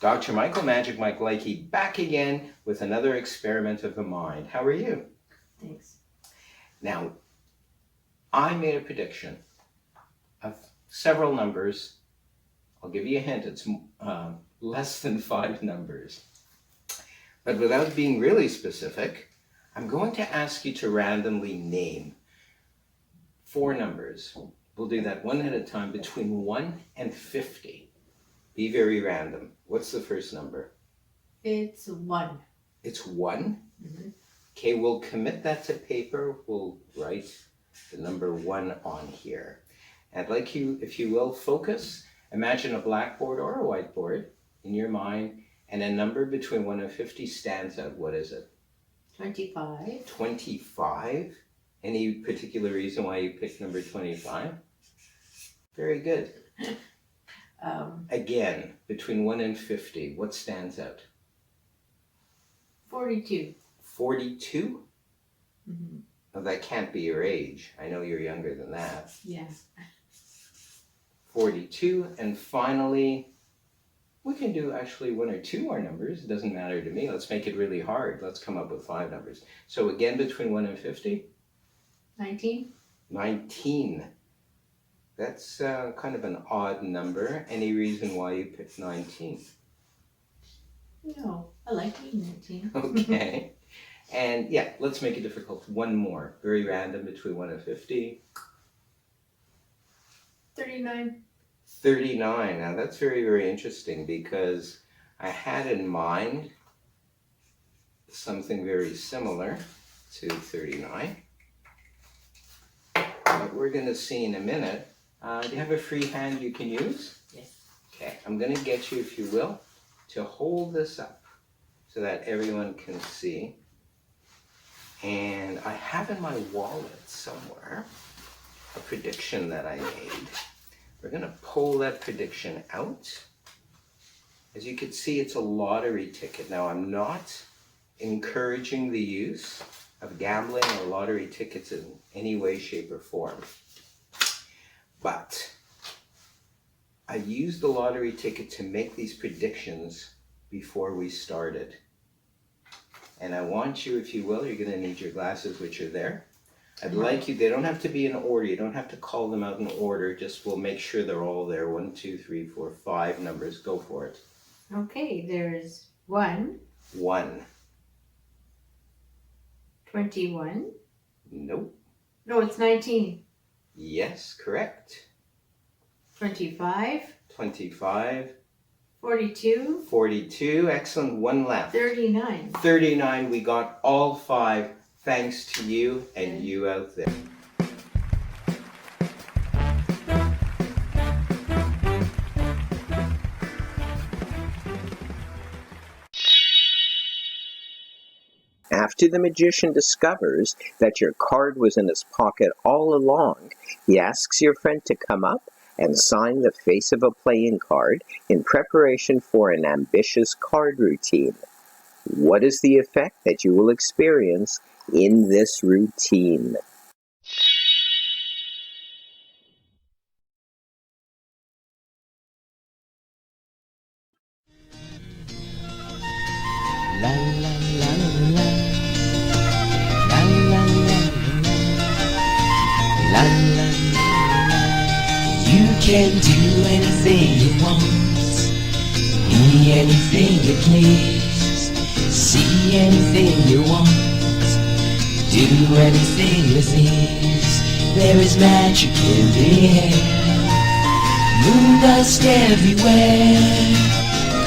Dr. Michael Magic Mike Likey back again with another experiment of the mind. How are you? Thanks. Now, I made a prediction of several numbers. I'll give you a hint, it's less than 5 numbers. But without being really specific, I'm going to ask you to randomly name 4 numbers. We'll do that one at a time between 1 and 50. Be very random. What's the first number? It's 1. It's 1? Mm-hmm. Okay, we'll commit that to paper. We'll write the number 1 on here. I'd like you, if you will, focus. Imagine a blackboard or a whiteboard in your mind, and a number between 1 and 50 stands out. What is it? 25. 25? Any particular reason why you picked number 25? Very good. Again, between 1 and 50, what stands out? 42. 42? Mm-hmm. Oh, that can't be your age. I know you're younger than that. Yeah. 42. And finally, we can do actually 1 or 2 more numbers. It doesn't matter to me. Let's make it really hard. Let's come up with 5 numbers. So again, between 1 and 50? 19. 19. That's kind of an odd number. Any reason why you picked 19? No, I like being 19. Okay. And yeah, let's make it difficult. 1 more. Very random between 1 and 50. 39. 39. Now that's very, very interesting because I had in mind something very similar to 39. But we're going to see in a minute. Do you have a free hand you can use? Yes. Okay, I'm going to get you, if you will, to hold this up so that everyone can see. And I have in my wallet somewhere a prediction that I made. We're going to pull that prediction out. As you can see, it's a lottery ticket. Now, I'm not encouraging the use of gambling or lottery tickets in any way, shape, or form. But I used the lottery ticket to make these predictions before we started. And I want you, if you will, you're going to need your glasses, which are there. I'd like you, they don't have to be in order. You don't have to call them out in order. Just we'll make sure they're all there. 1, 2, 3, 4, 5 numbers. Go for it. Okay, there's 1. 1. 21. Nope. No, it's 19. Yes, correct. 25. 25. 42. 42. Excellent. 1 left. 39. 39. We got all 5 thanks to you and you out there. After the magician discovers that your card was in his pocket all along, he asks your friend to come up and sign the face of a playing card in preparation for an ambitious card routine. What is the effect that you will experience in this routine? La la la la la. La la la la la. La la la la. You can do anything you want, be anything you please, see anything you want, do anything with ease. There is magic in the air, moondust everywhere.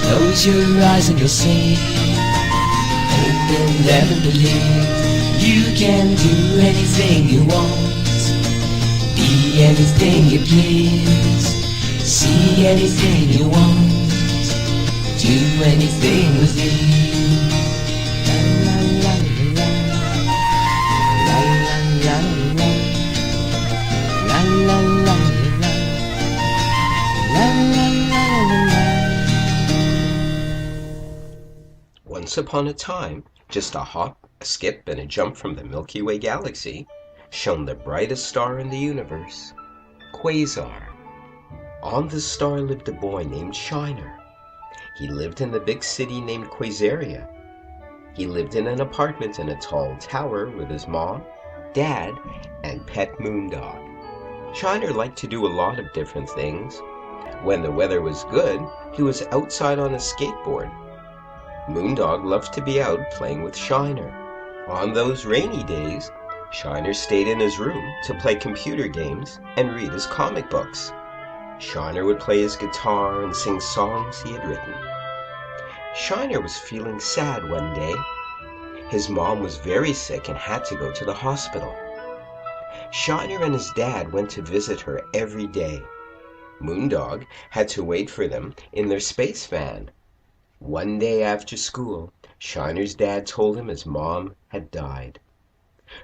Close your eyes and you'll see, hope and never believe. You can do anything you want, be anything you please, see anything you want, do anything with ease. La la la la, la la la la, la la la la, la la la la. Once upon a time, just a hop, A skip and a jump from the Milky Way galaxy, shone the brightest star in the universe, Quasar. On this star lived a boy named Shiner. He lived in the big city named Quasaria. He lived in an apartment in a tall tower with his mom, dad, and pet Moondog. Shiner liked to do a lot of different things. When the weather was good, he was outside on a skateboard. Moondog loved to be out playing with Shiner. On those rainy days, Shiner stayed in his room to play computer games and read his comic books. Shiner would play his guitar and sing songs he had written. Shiner was feeling sad one day. His mom was very sick and had to go to the hospital. Shiner and his dad went to visit her every day. Moondog had to wait for them in their space van. One day after school, Shiner's dad told him his mom had died.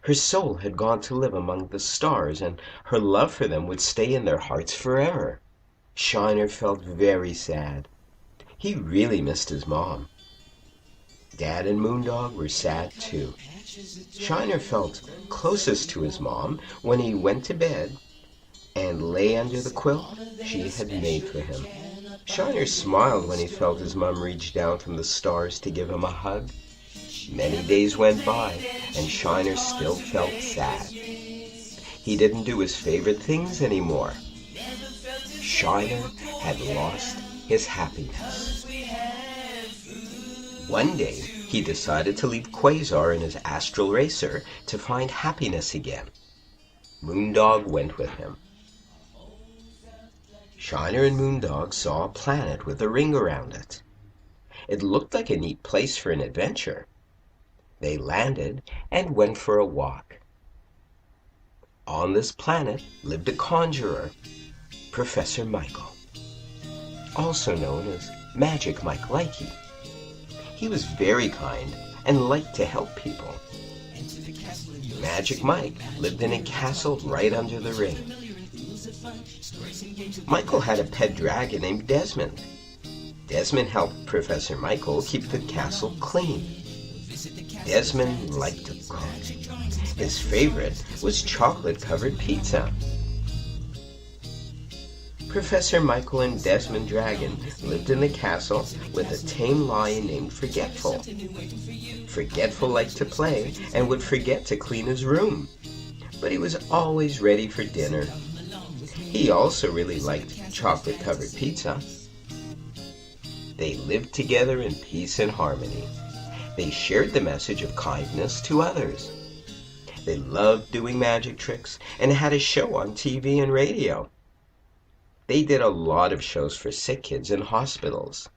Her soul had gone to live among the stars, and her love for them would stay in their hearts forever. Shiner felt very sad. He really missed his mom. Dad and Moondog were sad too. Shiner felt closest to his mom when he went to bed and lay under the quilt she had made for him. Shiner smiled when he felt his mom reach down from the stars to give him a hug. Many days went by, and Shiner still felt sad. He didn't do his favorite things anymore. Shiner had lost his happiness. One day, he decided to leave Quasar in his astral racer to find happiness again. Moondog went with him. Shiner and Moondog saw a planet with a ring around it. It looked like a neat place for an adventure. They landed and went for a walk. On this planet lived a conjurer, Professor Michael, also known as Magic Mike Likey. He was very kind and liked to help people. Magic Mike lived in a castle right under the ring. Michael had a pet dragon named Desmond. Desmond helped Professor Michael keep the castle clean. Desmond liked to cook. His favorite was chocolate-covered pizza. Professor Michael and Desmond Dragon lived in the castle with a tame lion named Forgetful. Forgetful liked to play and would forget to clean his room, but he was always ready for dinner. He also really liked chocolate-covered pizza. They lived together in peace and harmony. They shared the message of kindness to others. They loved doing magic tricks and had a show on TV and radio. They did a lot of shows for sick kids in hospitals.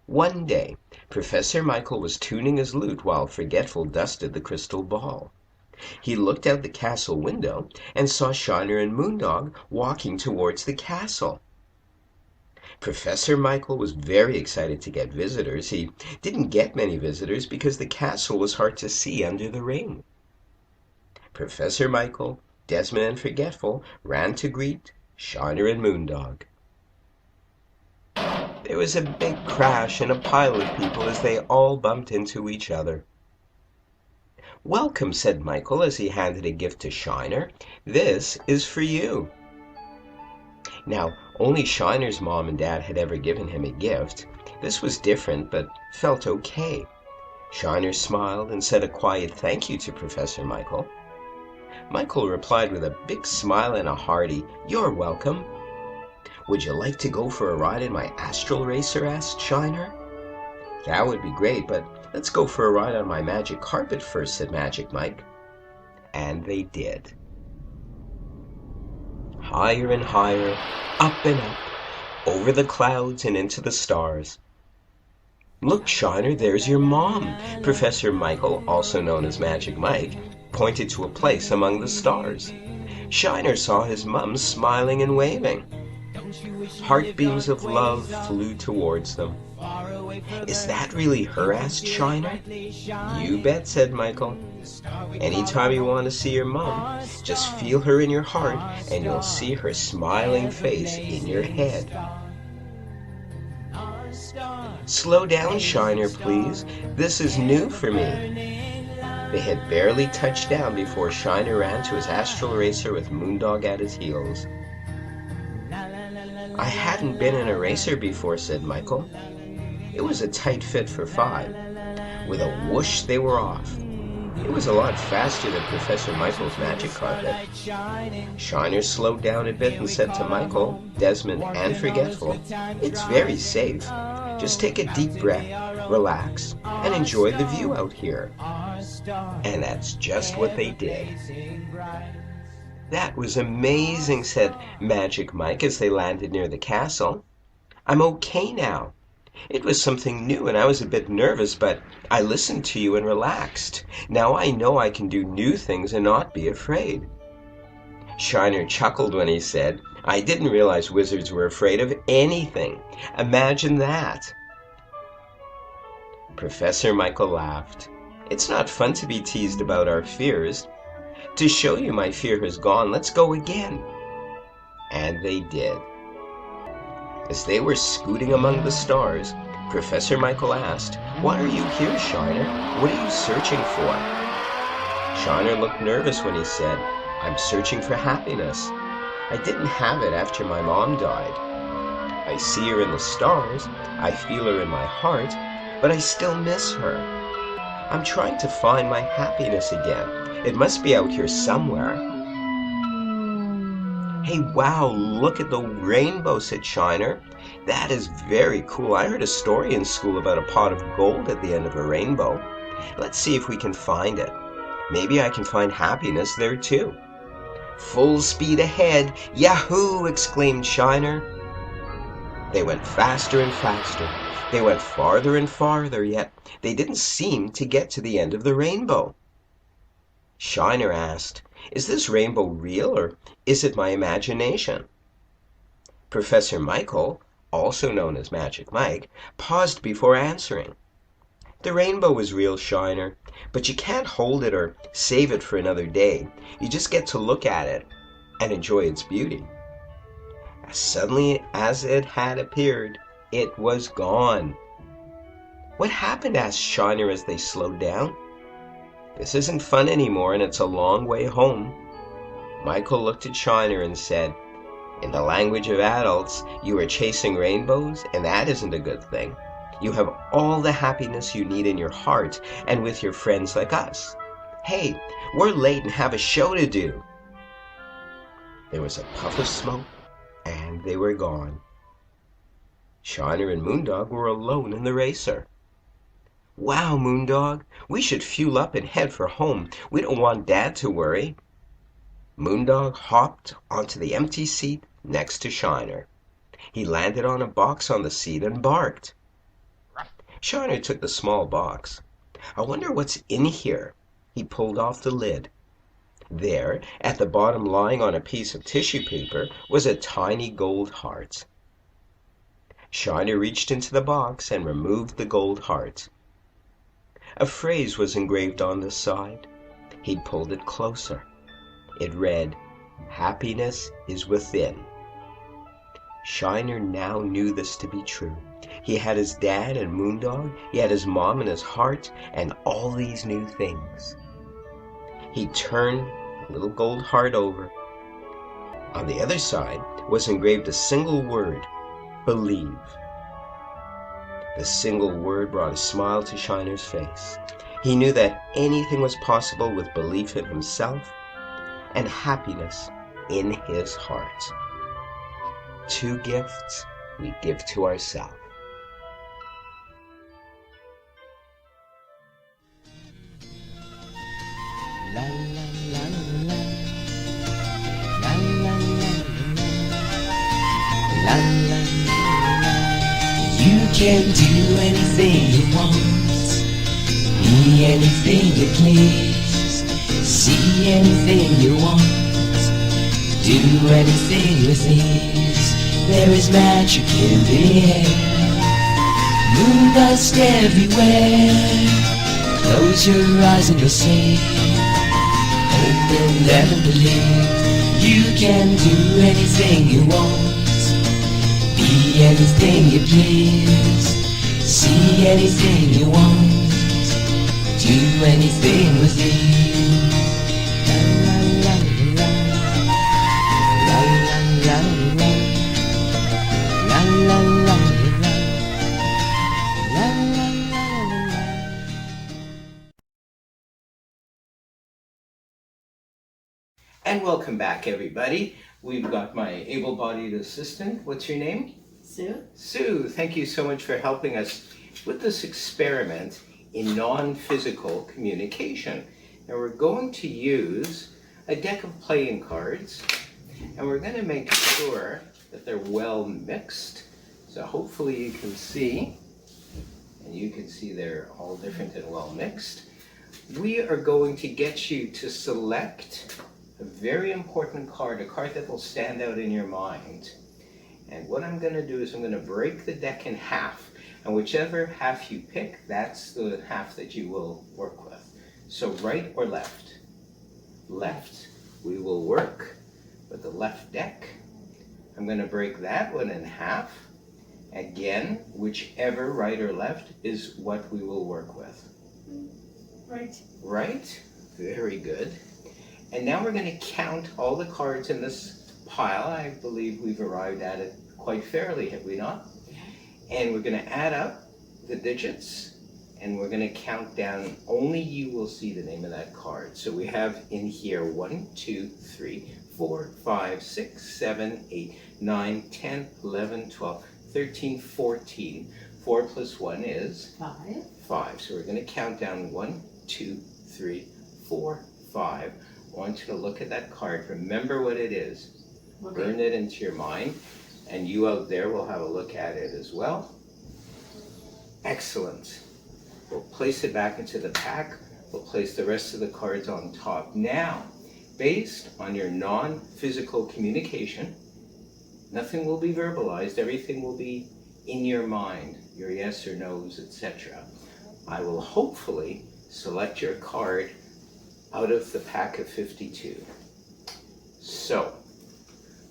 One day, Professor Michael was tuning his lute while Forgetful dusted the crystal ball. He looked out the castle window and saw Shiner and Moondog walking towards the castle. Professor Michael was very excited to get visitors. He didn't get many visitors because the castle was hard to see under the ring. Professor Michael, Desmond, and Forgetful ran to greet Shiner and Moondog. There was a big crash and a pile of people as they all bumped into each other. "Welcome," said Michael as he handed a gift to Shiner. "This is for you." Now, only Shiner's mom and dad had ever given him a gift. This was different, but felt okay. Shiner smiled and said a quiet thank you to Professor Michael. Michael replied with a big smile and a hearty, "You're welcome." "Would you like to go for a ride in my astral racer?" asked Shiner. "That would be great, but let's go for a ride on my magic carpet first," said Magic Mike. And they did. Higher and higher, up and up, over the clouds and into the stars. "Look, Shiner, there's your mom." Professor Michael, also known as Magic Mike, pointed to a place among the stars. Shiner saw his mom smiling and waving. Heartbeams of love flew towards them. "Is that really her?" asked Shiner. "You bet," said Michael. "Anytime you want to see your mom, just feel her in your heart and you'll see her smiling face in your head." Slow down, Shiner, please. This is new for me. They had barely touched down before Shiner ran to his astral racer with Moondog at his heels. I hadn't been in a racer before, said Michael. It was a tight fit for 5. With a whoosh, they were off. It was a lot faster than Professor Michael's magic carpet. Shiner slowed down a bit and said to Michael, Desmond, and Forgetful, "It's very safe. Just take a deep breath, relax, and enjoy the view out here." And that's just what they did. "That was amazing," said Magic Mike as they landed near the castle. "I'm okay now. It was something new and I was a bit nervous, but I listened to you and relaxed. Now I know I can do new things and not be afraid." Shiner chuckled when he said, "I didn't realize wizards were afraid of anything. Imagine that." Professor Michael laughed. "It's not fun to be teased about our fears. To show you my fear has gone, let's go again." And they did. As they were scooting among the stars, Professor Michael asked, "Why are you here, Shiner? What are you searching for?" Shiner looked nervous when he said, "I'm searching for happiness. I didn't have it after my mom died. I see her in the stars, I feel her in my heart, but I still miss her. I'm trying to find my happiness again. It must be out here somewhere." "Hey, wow, look at the rainbow," said Shiner. "That is very cool. I heard a story in school about a pot of gold at the end of a rainbow. Let's see if we can find it. Maybe I can find happiness there too." "Full speed ahead! Yahoo!" exclaimed Shiner. They went faster and faster. They went farther and farther, yet they didn't seem to get to the end of the rainbow. Shiner asked, "Is this rainbow real, or is it my imagination?" Professor Michael, also known as Magic Mike, paused before answering. "The rainbow is real, Shiner, but you can't hold it or save it for another day. You just get to look at it and enjoy its beauty." As suddenly as it had appeared, it was gone. "What happened?" asked Shiner as they slowed down. "This isn't fun anymore, and it's a long way home." Michael looked at Shiner and said, "In the language of adults, you are chasing rainbows, and that isn't a good thing. You have all the happiness you need in your heart and with your friends like us. Hey, we're late and have a show to do." There was a puff of smoke, and they were gone. Shiner and Moondog were alone in the racer. "Wow, Moondog, we should fuel up and head for home. We don't want Dad to worry." Moondog hopped onto the empty seat next to Shiner. He landed on a box on the seat and barked. Shiner took the small box. "I wonder what's in here." He pulled off the lid. There, at the bottom lying on a piece of tissue paper, was a tiny gold heart. Shiner reached into the box and removed the gold heart. A phrase was engraved on the side. He pulled it closer. It read, "Happiness is within." Shiner now knew this to be true. He had his dad and Moondog, he had his mom in his heart, and all these new things. He turned the little gold heart over. On the other side was engraved a single word, "Believe." The single word brought a smile to Shiner's face. He knew that anything was possible with belief in himself and happiness in his heart. 2 gifts we give to ourselves. La la la la la la la la la la. You can do anything you want, be anything you please, see anything you want, do anything with ease. There is magic in the air, moonlight everywhere. Close your eyes and you'll see, open them and believe. You can do anything you want, be anything you please, See anything you want, do anything with me. La la la la la la la la la la la la la. And welcome back, everybody. We've got my able-bodied assistant. What's your name? Sue? Sue, thank you so much for helping us with this experiment in non-physical communication. Now we're going to use a deck of playing cards, and we're going to make sure that they're well mixed. So hopefully you can see, and you can see they're all different and well mixed. We are going to get you to select a very important card, a card that will stand out in your mind. And what I'm going to do is I'm going to break the deck in half, and whichever half you pick, that's the half that you will work with. So right or left? Left. We will work with the left deck. I'm going to break that one in half. Again, whichever right or left is what we will work with. Right. Right? Very good. And now we're going to count all the cards in this pile. I believe we've arrived at it quite fairly, have we not? And we're going to add up the digits, and we're going to count down. Only you will see the name of that card. So we have in here 1, 2, 3, 4, 5, 6, 7, 8, 9, 10, 11, 12, 13, 14. 4 plus 1 is? 5. 5. So we're going to count down 1, 2, 3, 4, 5. I want you to look at that card. Remember what it is. Okay. Burn it into your mind, and you out there will have a look at it as well. Excellent. We'll place it back into the pack. We'll place the rest of the cards on top. Now, based on your non-physical communication, nothing will be verbalized. Everything will be in your mind, your yes or no's, etc. I will hopefully select your card out of the pack of 52. So,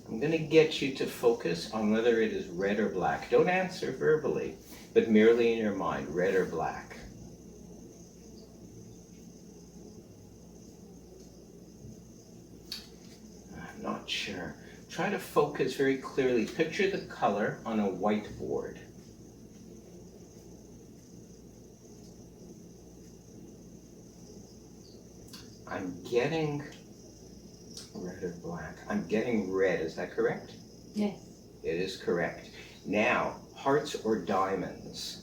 I'm going to get you to focus on whether it is red or black. Don't answer verbally, but merely in your mind, red or black. I'm not sure. Try to focus very clearly. Picture the color on a whiteboard. I'm getting red or black. I'm getting red, is that correct? Yes. It is correct. Now, hearts or diamonds?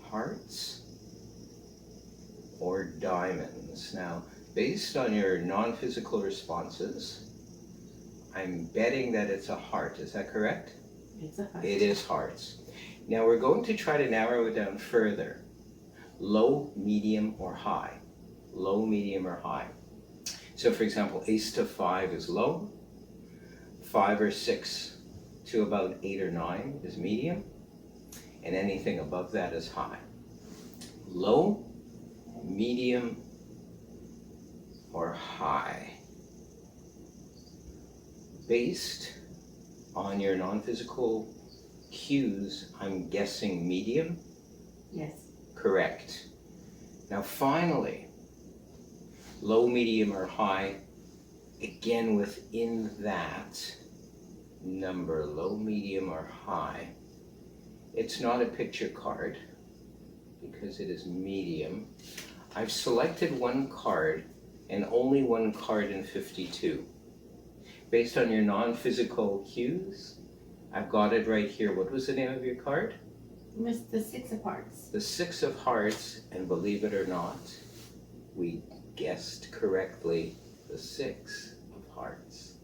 Hearts or diamonds? Now, based on your non-physical responses, I'm betting that it's a heart, is that correct? It's a heart. It is hearts. Now we're going to try to narrow it down further. Low, medium, or high? Low, medium, or high? So for example, ace to 5 is low, 5 or 6 to about 8 or 9 is medium, and anything above that is high. Low, medium, or high? Based on your non-physical cues, I'm guessing medium? Yes. Correct. Now finally, low, medium, or high, again within that number, low, medium, or high, it's not a picture card because it is medium. I've selected one card and only one card in 52. Based on your non-physical cues, I've got it right here. What was the name of your card? It was the 6 of hearts. The 6 of hearts, and believe it or not, we guessed correctly the 6 of hearts.